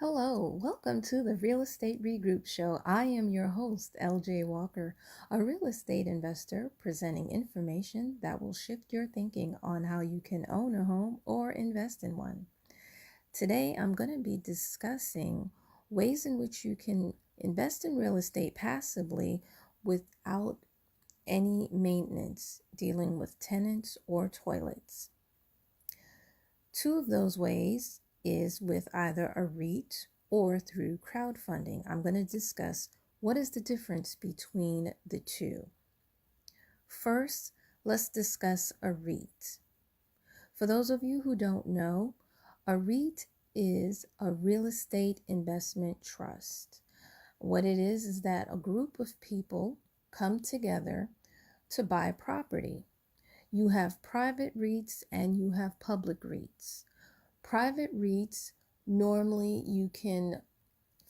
Hello, welcome to the Real Estate Regroup Show. I am your host, LJ Walker, a real estate investor presenting information that will shift your thinking on how you can own a home or invest in one. Today, I'm going to be discussing ways in which you can invest in real estate passively without any maintenance, dealing with tenants or toilets. Two of those ways is with either a REIT or through crowdfunding. I'm going to discuss what is the difference between the two. First, let's discuss a REIT. For those of you who don't know, a REIT is a real estate investment trust. What it is that a group of people come together to buy property. You have private REITs and you have public REIts. Private REITs, normally you can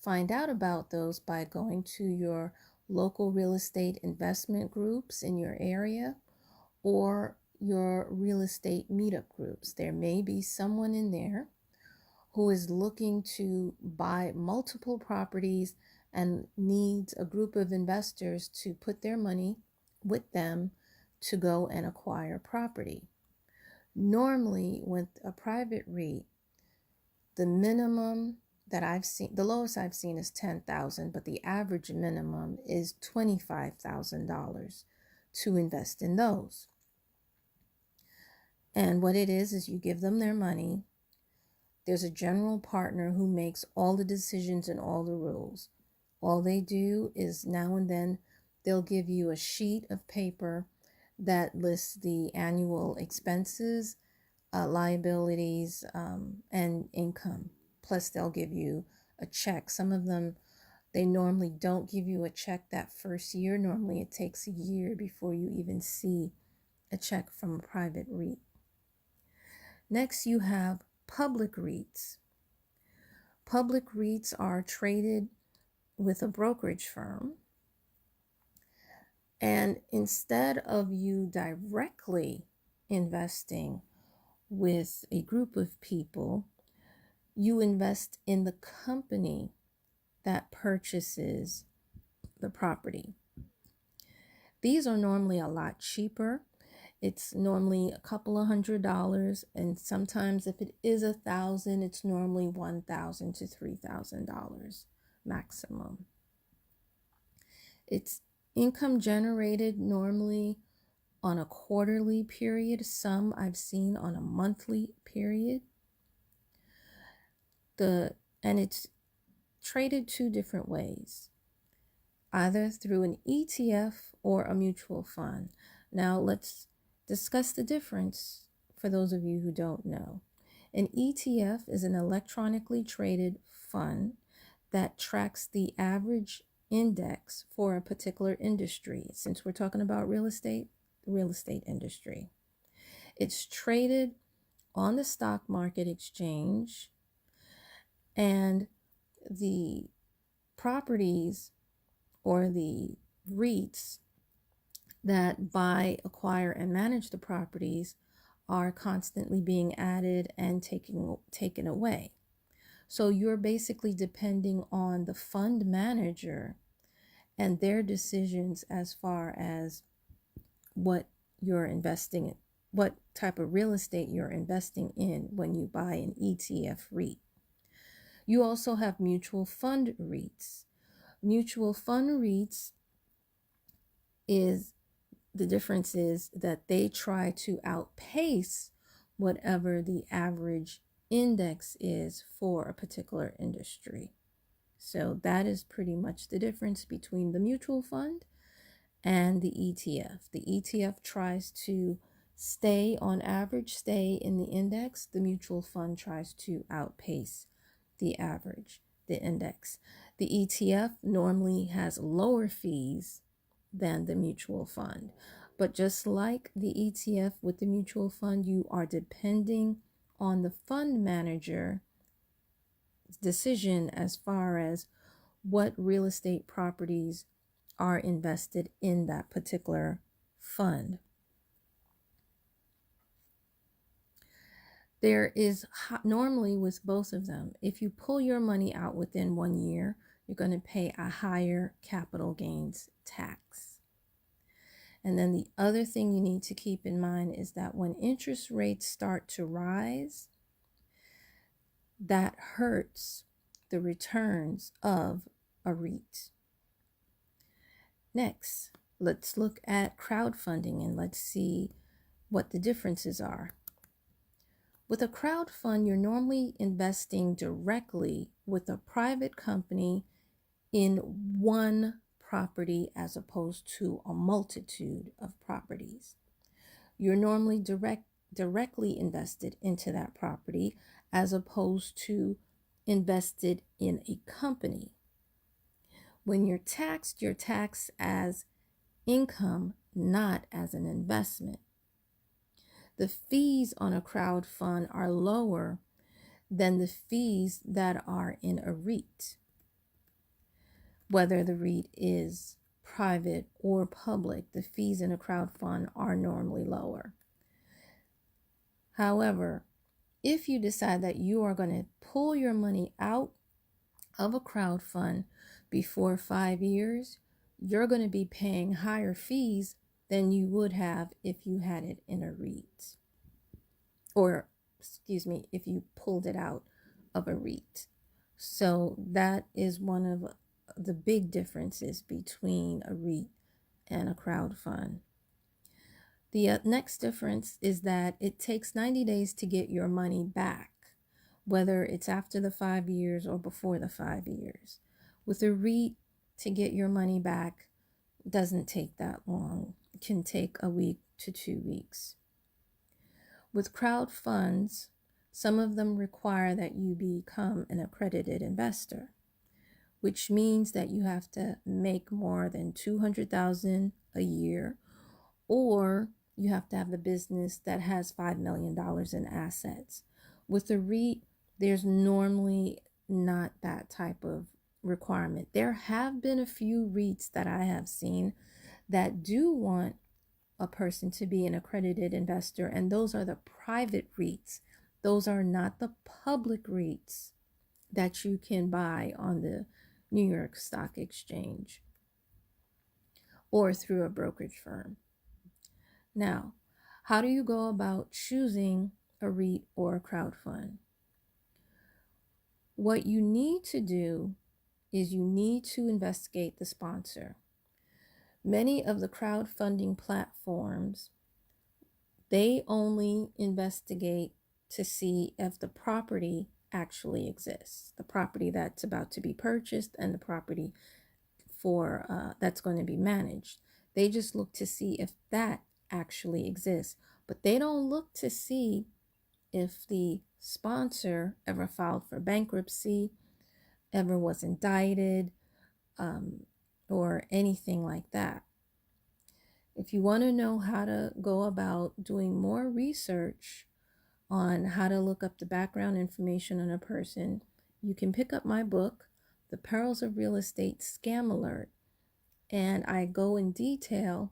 find out about those by going to your local real estate investment groups in your area or your real estate meetup groups. There may be someone in there who is looking to buy multiple properties and needs a group of investors to put their money with them to go and acquire property. Normally, with a private REIT, the minimum that I've seen, the lowest I've seen is $10,000, but the average minimum is $25,000 to invest in those. And what it is you give them their money. There's a general partner who makes all the decisions and all the rules. All they do is now and then they'll give you a sheet of paper that lists the annual expenses, liabilities, and income. Plus, they'll give you a check. Some of them, they normally don't give you a check that first year. Normally, it takes a year before you even see a check from a private REIT. Next, you have public REITs. Public REITs are traded with a brokerage firm. And instead of you directly investing with a group of people, you invest in the company that purchases the property. These are normally a lot cheaper. It's normally a couple of $100, and sometimes if it is $1,000, it's normally $1,000 to $3,000 maximum. It's income generated normally on a quarterly period. Some I've seen on a monthly period. And it's traded two different ways, either through an ETF or a mutual fund. Now let's discuss the difference for those of you who don't know. An ETF is an electronically traded fund that tracks the average index for a particular industry. Since we're talking about real estate, the real estate industry. It's traded on the stock market exchange, and the properties or the REITs that buy, acquire, and manage the properties are constantly being added and taken away. So you're basically depending on the fund manager and their decisions as far as what you're investing in, what type of real estate you're investing in when you buy an ETF REIT. You also have mutual fund REITs. Mutual fund REITs the difference is that they try to outpace whatever the average index is for a particular industry. So that is pretty much the difference between the mutual fund and the ETF. The ETF tries to stay in the index. The mutual fund tries to outpace the index. The ETF normally has lower fees than the mutual fund. But just like the ETF with the mutual fund, you are depending on the fund manager decision as far as what real estate properties are invested in that particular fund. There is normally with both of them, if you pull your money out within 1 year, you're going to pay a higher capital gains tax. And then the other thing you need to keep in mind is that when interest rates start to rise, that hurts the returns of a REIT. Next, let's look at crowdfunding and let's see what the differences are. With a crowdfund, you're normally investing directly with a private company in one property as opposed to a multitude of properties. You're normally directly invested into that property as opposed to invested in a company. When you're taxed as income, not as an investment. The fees on a crowdfund are lower than the fees that are in a REIT. Whether the REIT is private or public, the fees in a crowdfund are normally lower. However, if you decide that you are going to pull your money out of a crowdfund before 5 years, you're going to be paying higher fees than you would have if you had it in a REIT. Or, if you pulled it out of a REIT. So that is one of the big differences between a REIT and a crowdfund. The next difference is that it takes 90 days to get your money back, whether it's after the 5 years or before the 5 years. With a REIT, to get your money back doesn't take that long. It can take a week to 2 weeks. With crowdfunds, some of them require that you become an accredited investor, which means that you have to make more than $200,000 a year, or you have to have a business that has $5 million in assets. With a REIT, there's normally not that type of requirement. There have been a few REITs that I have seen that do want a person to be an accredited investor, and those are the private REITs. Those are not the public REITs that you can buy on the New York Stock Exchange or through a brokerage firm. Now, how do you go about choosing a REIT or a crowdfund? What you need to do is you need to investigate the sponsor. Many of the crowdfunding platforms, they only investigate to see if the property actually exists, the property that's about to be purchased and the property for that's going to be managed. They just look to see if that actually exists, but they don't look to see if the sponsor ever filed for bankruptcy, ever was indicted, or anything like that. If you want to know how to go about doing more research on how to look up the background information on a person, you can pick up my book, The Perils of Real Estate Scam Alert, and I go in detail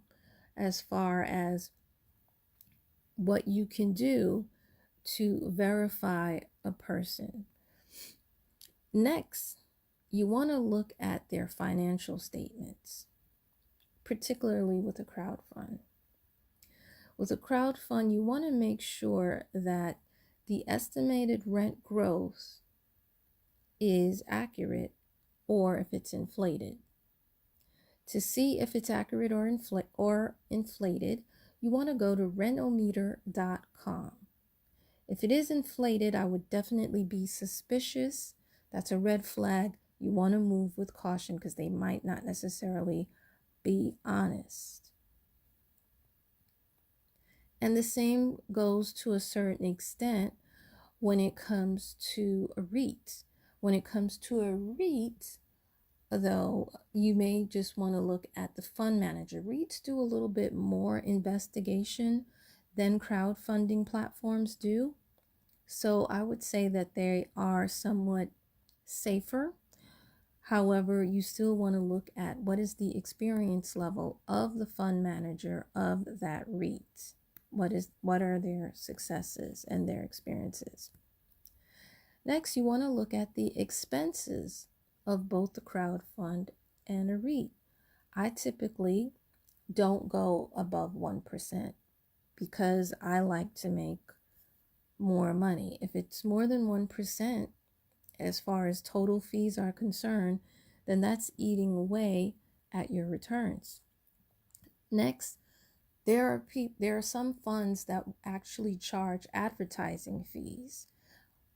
as far as what you can do to verify a person. Next, you want to look at their financial statements, particularly with a crowdfund. With a crowdfund, you want to make sure that the estimated rent growth is accurate or if it's inflated. To see if it's accurate or inflated, you want to go to rentometer.com. If it is inflated, I would definitely be suspicious. That's a red flag. You want to move with caution because they might not necessarily be honest. And the same goes to a certain extent when it comes to a REIT. When it comes to a REIT, though, you may just want to look at the fund manager. REITs do a little bit more investigation than crowdfunding platforms do. So I would say that they are somewhat safer. However, you still want to look at what is the experience level of the fund manager of that REIT. What are their successes and their experiences. Next, you want to look at the expenses of both the crowdfund and a REIT. I typically don't go above 1% because I like to make more money. If it's more than 1%, as far as total fees are concerned, then that's eating away at your returns. Next, there are some funds that actually charge advertising fees.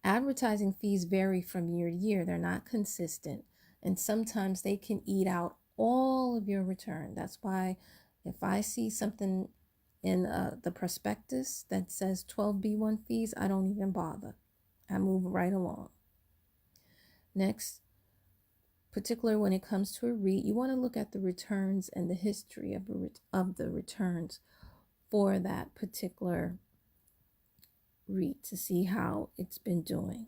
Advertising fees vary from year to year. They're not consistent, and sometimes they can eat out all of your return. That's why if I see something in the prospectus that says 12B1 fees, I don't even bother. I move right along. Next, particularly when it comes to a REIT, you want to look at the returns and the history of the returns for that particular REIT to see how it's been doing.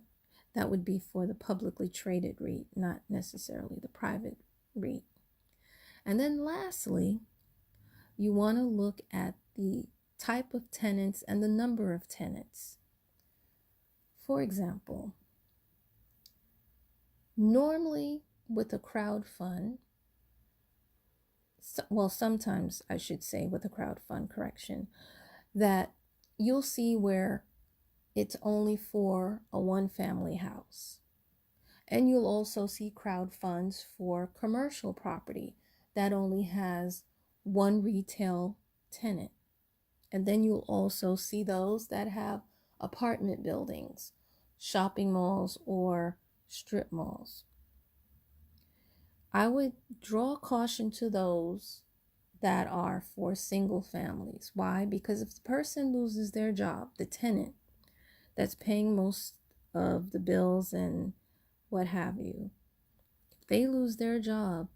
That would be for the publicly traded REIT, not necessarily the private REIT. And then lastly, you want to look at the type of tenants and the number of tenants. For example, normally with a crowdfund, sometimes I should say with a crowdfund, correction, that you'll see where it's only for a one-family house. And you'll also see crowdfunds for commercial property that only has one retail tenant. And then you'll also see those that have apartment buildings, shopping malls, or strip malls. I would draw caution to those that are for single families. Why? Because if the person loses their job, the tenant that's paying most of the bills and what have you, if they lose their job,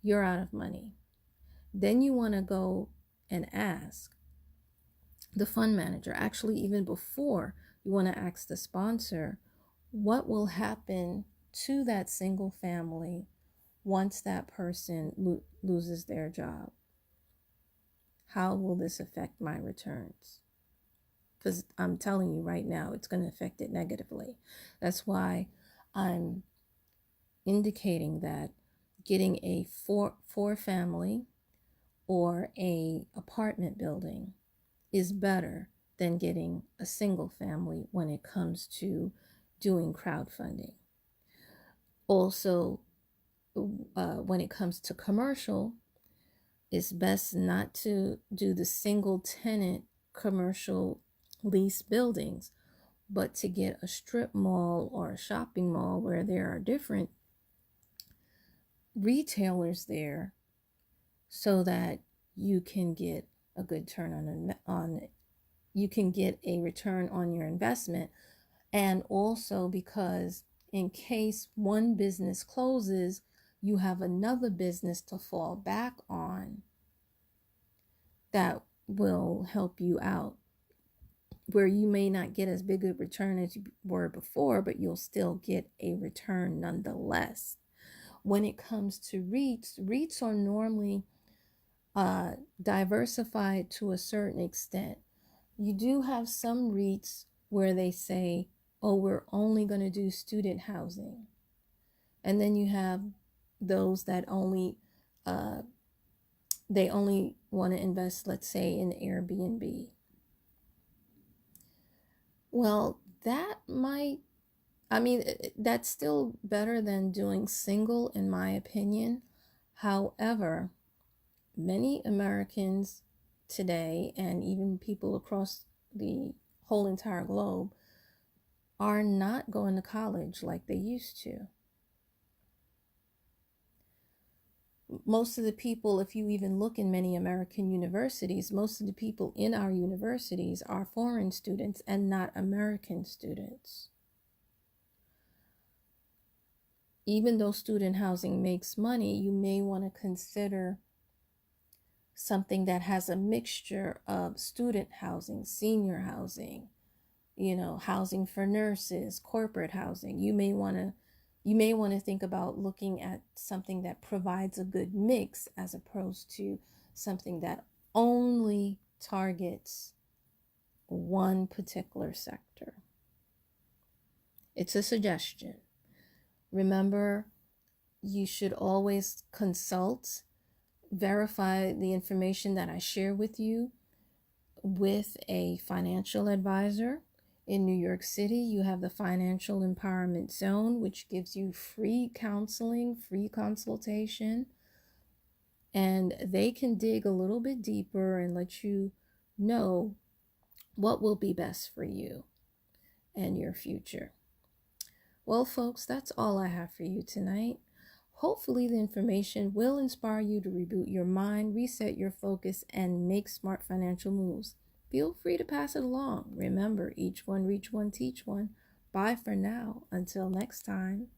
you're out of money. Then you want to go and ask the fund manager, actually even before, you want to ask the sponsor, what will happen to that single family once that person loses their job? How will this affect my returns? Because I'm telling you right now, it's going to affect it negatively. That's why I'm indicating that getting a four family or a apartment building is better than getting a single family when it comes to doing crowdfunding. Also, when it comes to commercial, it's best not to do the single tenant commercial lease buildings, but to get a strip mall or a shopping mall where there are different retailers there, so that you can get a good you can get a return on your investment. And also because in case one business closes, you have another business to fall back on that will help you out, where you may not get as big a return as you were before, but you'll still get a return nonetheless. When it comes to REITs are normally diversified to a certain extent. You do have some REITs where they say, oh, we're only going to do student housing. And then you have those that they only want to invest, let's say, in Airbnb. Well, that's still better than doing single, in my opinion. However, many Americans today, and even people across the whole entire globe, are not going to college like they used to. Most of the people, if you even look in many American universities, most of the people in our universities are foreign students and not American students. Even though student housing makes money, you may want to consider something that has a mixture of student housing, senior housing, housing for nurses, corporate housing. You may want to think about looking at something that provides a good mix, as opposed to something that only targets one particular sector. It's a suggestion. Remember, you should always consult, verify the information that I share with you with a financial advisor. In New York City, you have the Financial Empowerment Zone, which gives you free counseling, free consultation, and they can dig a little bit deeper and let you know what will be best for you and your future. Well, folks, that's all I have for you tonight. Hopefully the information will inspire you to reboot your mind, reset your focus, and make smart financial moves. Feel free to pass it along. Remember, each one reach one, teach one. Bye for now. Until next time.